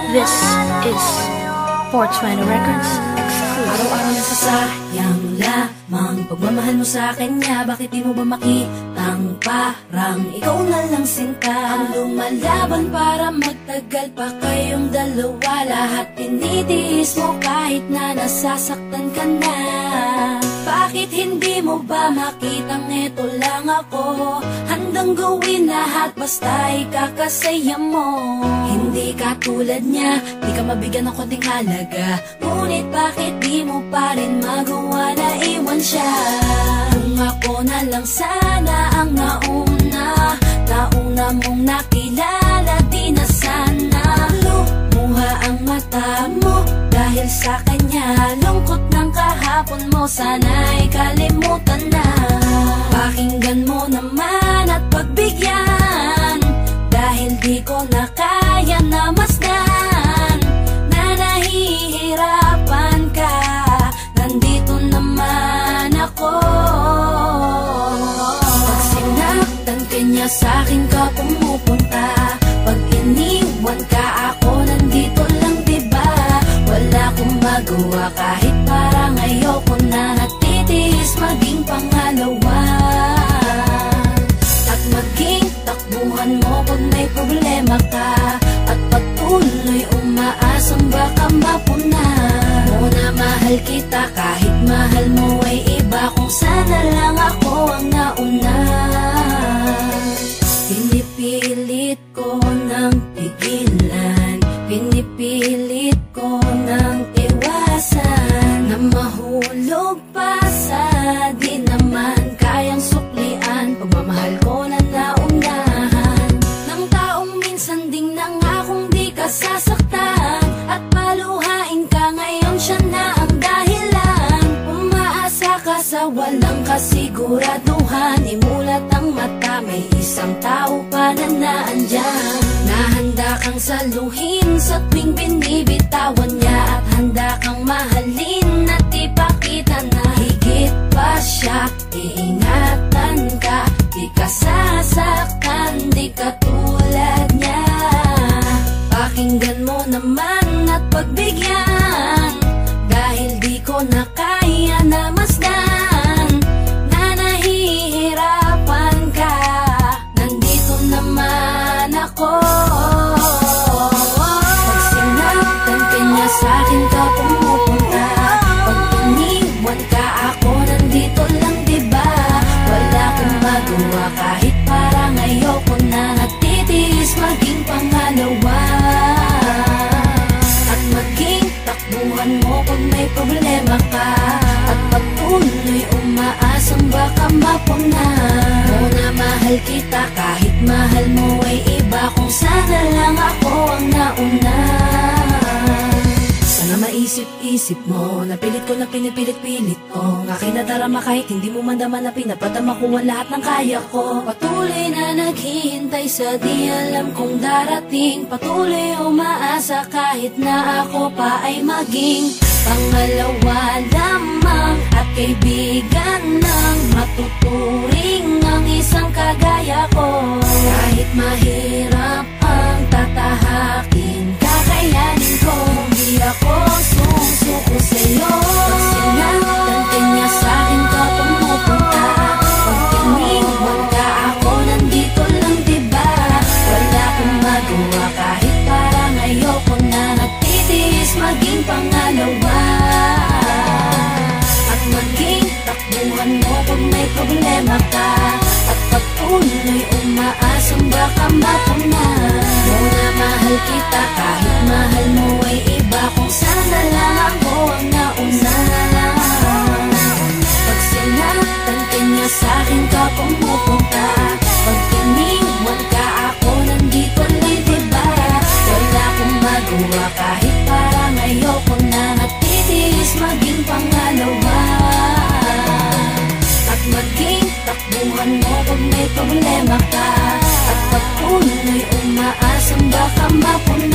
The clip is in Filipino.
This is 420 Records exclusive. Araw-araw nasasayang lamang pagmamahal mo sa kanya. Bakit di mo ba makitang parang ikaw na lang sinta ang lumalaban para magtagal pa kayong dalawa? Lahat tinitiis mo kahit na nasasaktan ka na. Bakit hindi mo ba makitang eto lang ako? Handang gawin lahat basta ikakasaya mo. Hindi ka tulad niya, di ka mabigyan ng konting halaga. Ngunit bakit di mo pa rin magawa na iwan siya? Kung ako na lang sana ang nauna mong nakilala, di na sana lumuha ang mata mo dahil sa kanya. Lungkot ng kahapon mo, sana'y kalimutan na. Pakinggan mo naman at pagbigyan, dahil di ko na kaya na masdan na nahihirapan ka. Nandito naman ako. Pag sinaktan ka niya, sa'kin ka pumupunta. Pag iniwan ka, ako nandito lang, diba? Wala akong magawa kahit parang ayoko na. Natitiis maging pangalawa at maging takbuhan mo pag may problema ka, at patuloy umaasang baka mapuna mo na mahal kita kahit mahal mo ay iba. Kung sana lang ako ang nauna. Pinipilit ko ng pigilan, pinipilit ko ng iwasan na mahulog pa sa di naman kayang suklian. Pagmamahal ko na naunahan ng taong minsan ding nangakong di ka sasaktan, at paluhain ka ngayon, siya na ang dahilan. Umaasa ka sa walang kasiguraduhan, imulat ang mata, may isang tao pa na naandyan. Nahanda kang saluhin sa tuwing binibitawan niya, at handa kang mahalin at ipakita na higit pa siya. Iingatan ka, di ka sasaktan, di ka tulad niya. Pakinggan mo naman at pagbigyan, dahil di ko na kaya na masdan na nahihirapan ka. Nandito naman ako. Pag sinaktan ka niya, sa'kin ka pumupunta. Pag iniwan ka, ako nandito lang, diba? Wala akong magawa kahit parang ayoko na. Natitiis maging pangalawa at maging takbuhan mo pag may problema ka, at patuloy umaasang baka mapuna mo na mahal kita kahit mahal mo ay iba. Kung sana lang ako ang nauna. Sana maisip-isip mo, napilit ko na pinipilit-pilit ko ang aking nadarama kahit hindi mo man daman na pinapadama ko ang lahat ng kaya ko. Patuloy na naghihintay sa di alam kung darating. Patuloy umaasa kahit na ako pa ay maging pangalawa lamang, at kaibigan ng matuturing ang isang kagaya ko. Kahit mahirap ang tatahakin, kakayanin ko. Hindi ako susuko sa'yo. Pag sinaktan ka niya, sa'kin ka pumupunta. Pag iniwan ka, ako nandito lang, diba? Wala akong magawa kahit parang ayoko na. Natitiis maging pangalawa at maging takbuhan mo pag may problema ka, at patuloy umaasang baka mapuna mo na mahal kita kahit mahal mo ay iba. Kung sana lang ako ang nauna. Pag sinaktan ka niya, sa'kin ka pumupunta. Pag iniwan ka, ako nandito lang, diba? Wala akong magawa kahit parang ayoko na. Natitiis maging pangalawa at maging takbuhan mo pag may problema ka, at patuloy umaasang baka mapuna